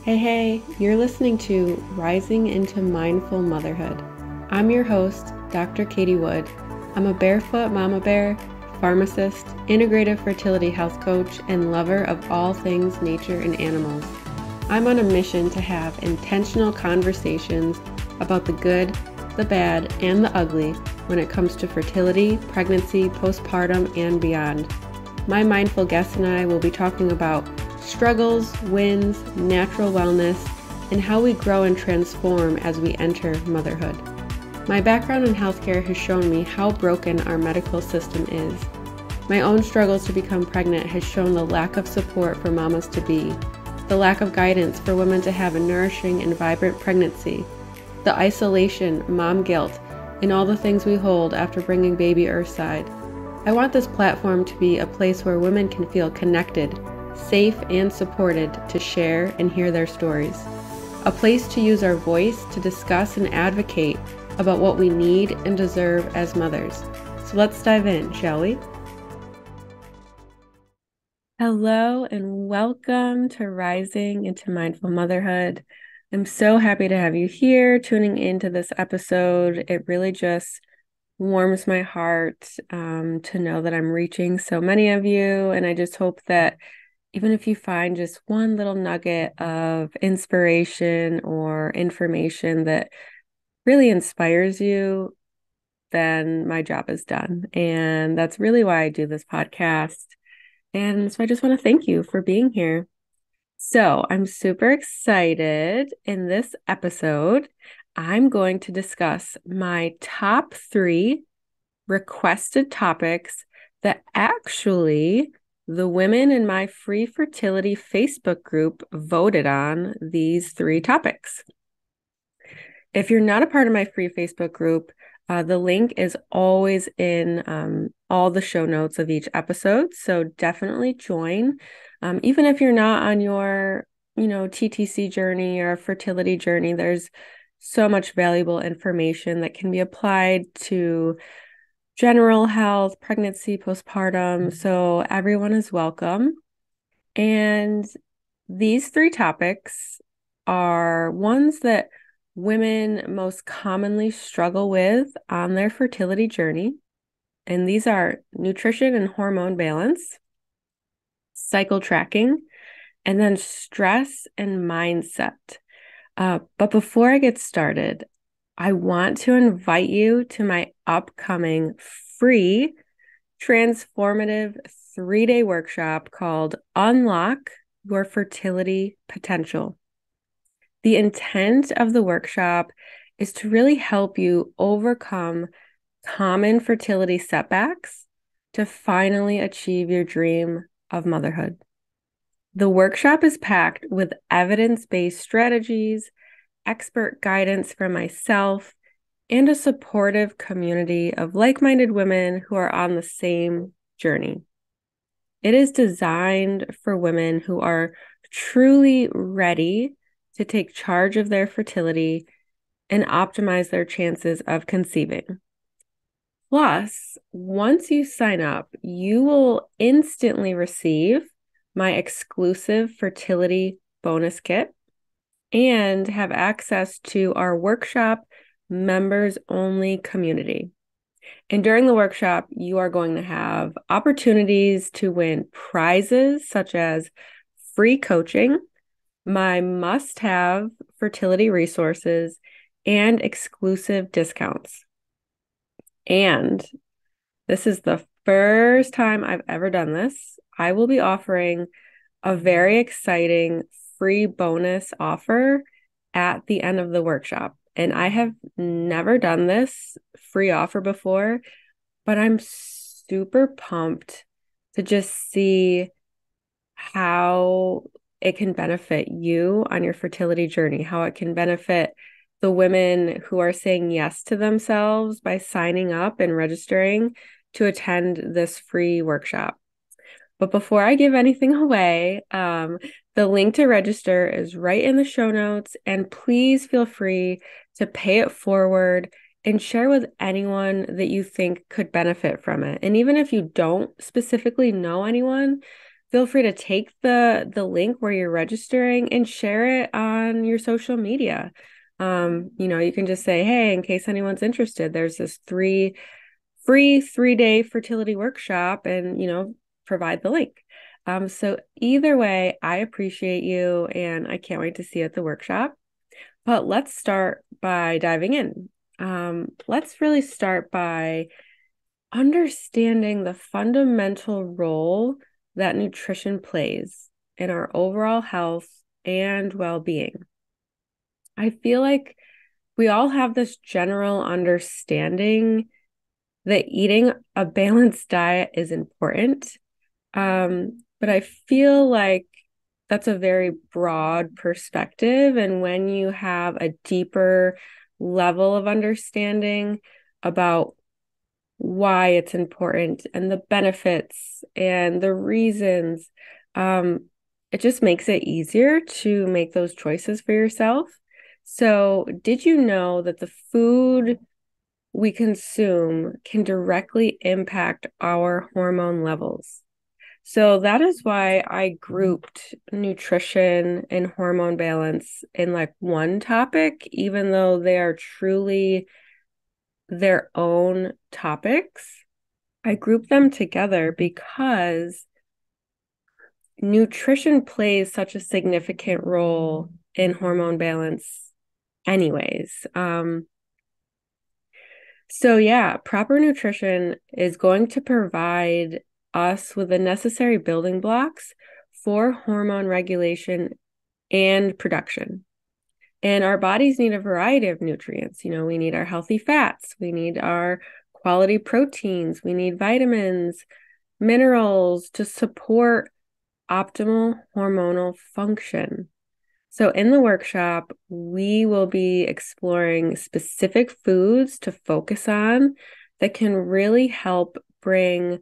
Hey, you're listening to Rising into Mindful Motherhood. I'm your host, Dr. Katie Wood. I'm a barefoot mama bear, pharmacist, integrative fertility health coach, and lover of all things nature and animals. I'm on a mission to have intentional conversations about the good, the bad, and the ugly when it comes to fertility, pregnancy, postpartum, and beyond. My mindful guest and I will be talking about struggles, wins, natural wellness, and how we grow and transform as we enter motherhood. My background in healthcare has shown me how broken our medical system is. My own struggles to become pregnant has shown the lack of support for mamas to be, the lack of guidance for women to have a nourishing and vibrant pregnancy, the isolation, mom guilt, and all the things we hold after bringing baby earthside. I want this platform to be a place where women can feel connected, safe, and supported to share and hear their stories. A place to use our voice to discuss and advocate about what we need and deserve as mothers. So let's dive in, shall we? Hello and welcome to Rising into Mindful Motherhood. I'm so happy to have you here tuning into this episode. It really just warms my heart to know that I'm reaching so many of you, and I just hope that even if you find just one little nugget of inspiration or information that really inspires you, then my job is done. And that's really why I do this podcast. And so I just want to thank you for being here. So I'm super excited. In this episode, I'm going to discuss my top 3 requested topics that actually the women in my free fertility Facebook group voted on these 3 topics. If you're not a part of my free Facebook group, the link is always in all the show notes of each episode. So definitely join. Even if you're not on your, TTC journey or fertility journey, there's so much valuable information that can be applied to general health, pregnancy, postpartum. So everyone is welcome. And these 3 topics are ones that women most commonly struggle with on their fertility journey. And these are nutrition and hormone balance, cycle tracking, and then stress and mindset. But before I get started, I want to invite you to my upcoming free transformative 3-day workshop called Unlock Your Fertility Potential. The intent of the workshop is to really help you overcome common fertility setbacks to finally achieve your dream of motherhood. The workshop is packed with evidence-based strategies, expert guidance from myself, and a supportive community of like-minded women who are on the same journey. It is designed for women who are truly ready to take charge of their fertility and optimize their chances of conceiving. Plus, once you sign up, you will instantly receive my exclusive fertility bonus kit and have access to our workshop members only community. And during the workshop, you are going to have opportunities to win prizes such as free coaching, my must-have fertility resources, and exclusive discounts. And this is the first time I've ever done this. I will be offering a very exciting free bonus offer at the end of the workshop. And I have never done this free offer before, but I'm super pumped to just see how it can benefit you on your fertility journey, how it can benefit the women who are saying yes to themselves by signing up and registering to attend this free workshop. But before I give anything away, the link to register is right in the show notes, and please feel free to pay it forward and share with anyone that you think could benefit from it. And even if you don't specifically know anyone, feel free to take the link where you're registering and share it on your social media. You can just say, hey, in case anyone's interested, there's this free 3-day fertility workshop, and provide the link. So either way, I appreciate you and I can't wait to see you at the workshop. But let's start by diving in. Let's really start by understanding the fundamental role that nutrition plays in our overall health and well-being. I feel like we all have this general understanding that eating a balanced diet is important. But I feel like that's a very broad perspective. And when you have a deeper level of understanding about why it's important and the benefits and the reasons, it just makes it easier to make those choices for yourself. So, did you know that the food we consume can directly impact our hormone levels? So that is why I grouped nutrition and hormone balance in like one topic, even though they are truly their own topics. I group them together because nutrition plays such a significant role in hormone balance anyways. So yeah, proper nutrition is going to provide us with the necessary building blocks for hormone regulation and production. And our bodies need a variety of nutrients. We need our healthy fats, we need our quality proteins, we need vitamins, minerals to support optimal hormonal function. So in the workshop, we will be exploring specific foods to focus on that can really help bring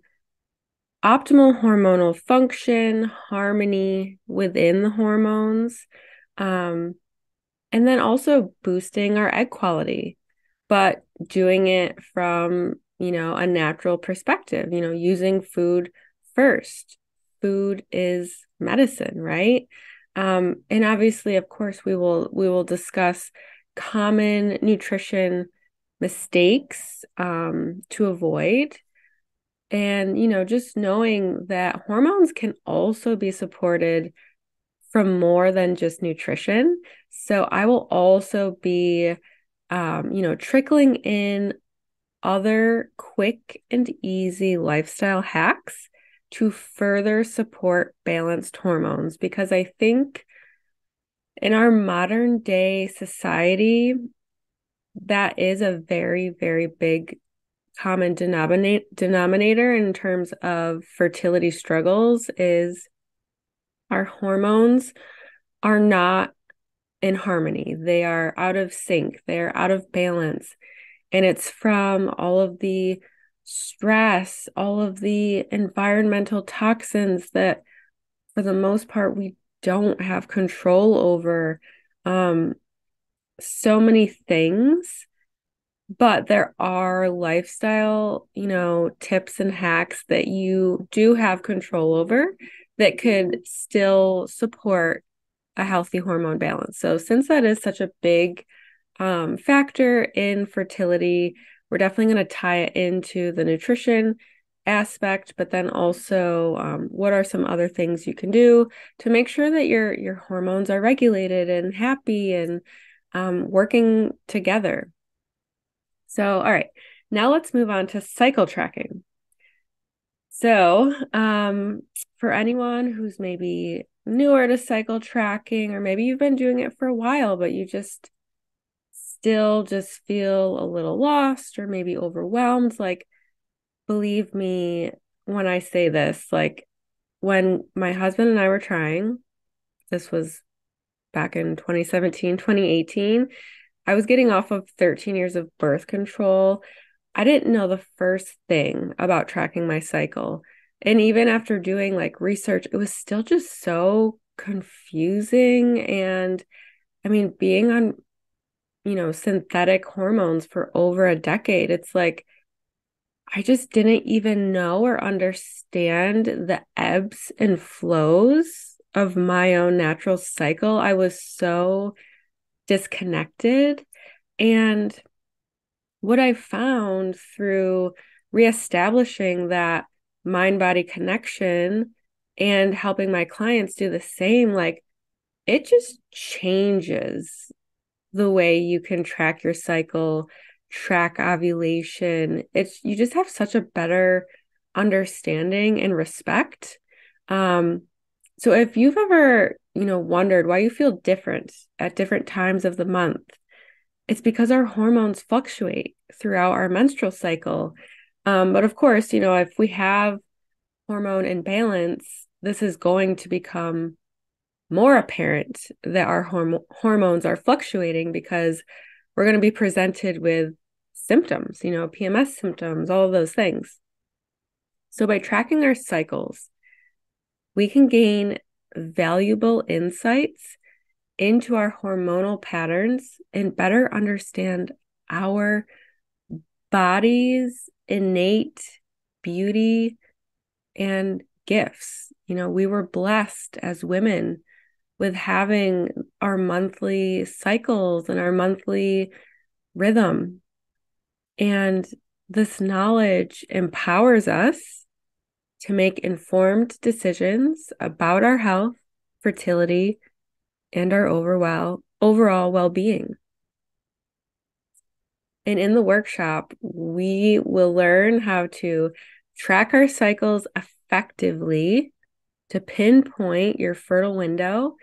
optimal hormonal function, harmony within the hormones, and then also boosting our egg quality, but doing it from, a natural perspective, using food first. Food is medicine, right? And obviously, of course, we will discuss common nutrition mistakes to avoid. And, just knowing that hormones can also be supported from more than just nutrition. So I will also be, trickling in other quick and easy lifestyle hacks to further support balanced hormones, because I think in our modern day society, that is a very, very big common denominator in terms of fertility struggles is our hormones are not in harmony. They are out of sync. They're out of balance. And it's from all of the stress, all of the environmental toxins that, for the most part, we don't have control over. So many things, but there are lifestyle, tips and hacks that you do have control over that could still support a healthy hormone balance. So since that is such a big factor in fertility, we're definitely going to tie it into the nutrition aspect, but then also what are some other things you can do to make sure that your hormones are regulated and happy and working together. So, all right, now let's move on to cycle tracking. So, for anyone who's maybe newer to cycle tracking, or maybe you've been doing it for a while, but you just still just feel a little lost or maybe overwhelmed, like, believe me when I say this, like, when my husband and I were trying, this was back in 2017, 2018, I was getting off of 13 years of birth control. I didn't know the first thing about tracking my cycle. And even after doing like research, it was still just so confusing. And I mean, being on, synthetic hormones for over a decade, it's like I just didn't even know or understand the ebbs and flows of my own natural cycle. I was so disconnected. And what I found through reestablishing that mind body connection and helping my clients do the same, like it just changes the way you can track your cycle, track ovulation. You just have such a better understanding and respect. Um, so if you've ever, wondered why you feel different at different times of the month, it's because our hormones fluctuate throughout our menstrual cycle. But of course, if we have hormone imbalance, this is going to become more apparent that our hormones are fluctuating because we're going to be presented with symptoms, PMS symptoms, all of those things. So by tracking our cycles, we can gain valuable insights into our hormonal patterns and better understand our body's innate beauty and gifts. We were blessed as women with having our monthly cycles and our monthly rhythm. And this knowledge empowers us to make informed decisions about our health, fertility, and our overall well-being. And in the workshop, we will learn how to track our cycles effectively to pinpoint your fertile window,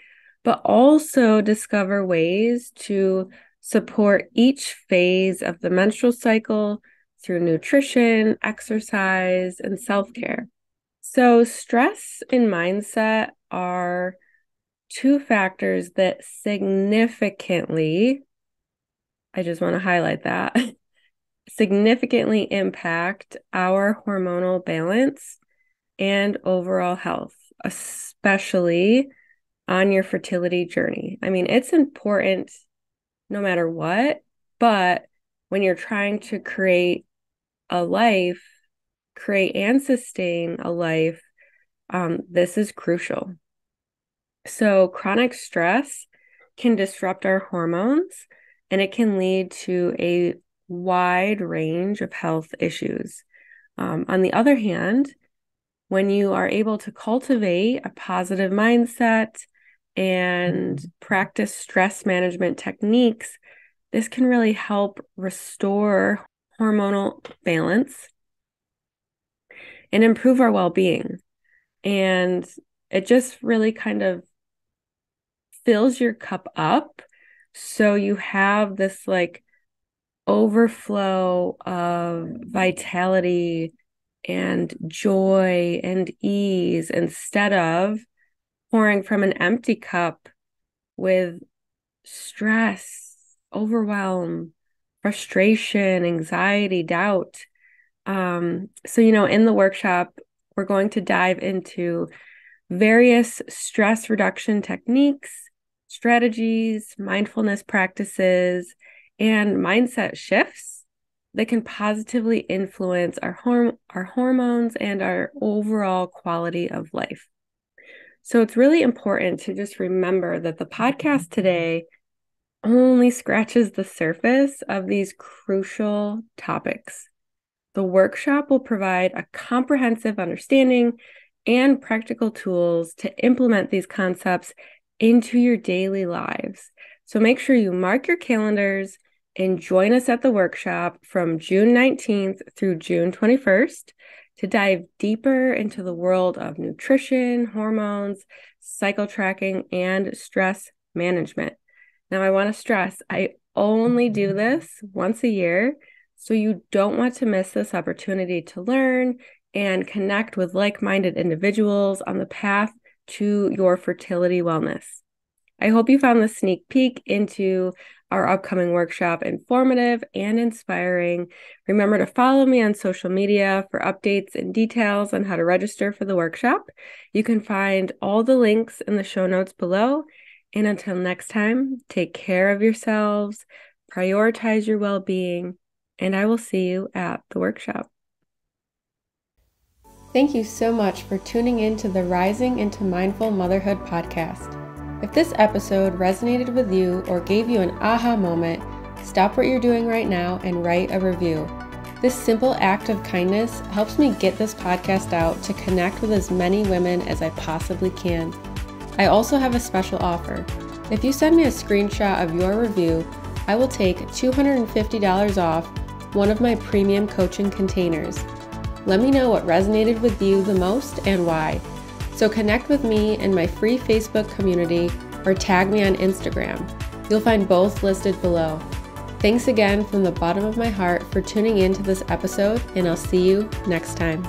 but also discover ways to support each phase of the menstrual cycle through nutrition, exercise, and self-care. So stress and mindset are two factors that significantly, I just want to highlight that, significantly impact our hormonal balance and overall health, especially on your fertility journey. I mean, it's important no matter what, but when you're trying to create and sustain a life, this is crucial. So chronic stress can disrupt our hormones and it can lead to a wide range of health issues. On the other hand, when you are able to cultivate a positive mindset and practice stress management techniques, this can really help restore hormonal balance and improve our well-being. And it just really kind of fills your cup up. So you have this like overflow of vitality and joy and ease instead of pouring from an empty cup with stress, overwhelm, frustration, anxiety, doubt. So, in the workshop, we're going to dive into various stress reduction techniques, strategies, mindfulness practices, and mindset shifts that can positively influence our hormones and our overall quality of life. So it's really important to just remember that the podcast today only scratches the surface of these crucial topics. The workshop will provide a comprehensive understanding and practical tools to implement these concepts into your daily lives. So make sure you mark your calendars and join us at the workshop from June 19th through June 21st to dive deeper into the world of nutrition, hormones, cycle tracking, and stress management. Now, I want to stress, I only do this once a year, so you don't want to miss this opportunity to learn and connect with like-minded individuals on the path to your fertility wellness. I hope you found this sneak peek into our upcoming workshop informative and inspiring. Remember to follow me on social media for updates and details on how to register for the workshop. You can find all the links in the show notes below. And until next time, take care of yourselves, prioritize your well-being, and I will see you at the workshop. Thank you so much for tuning in to the Rising into Mindful Motherhood podcast. If this episode resonated with you or gave you an aha moment, stop what you're doing right now and write a review. This simple act of kindness helps me get this podcast out to connect with as many women as I possibly can. I also have a special offer. If you send me a screenshot of your review, I will take $250 off one of my premium coaching containers. Let me know what resonated with you the most and why. So connect with me in my free Facebook community or tag me on Instagram. You'll find both listed below. Thanks again from the bottom of my heart for tuning in to this episode, and I'll see you next time.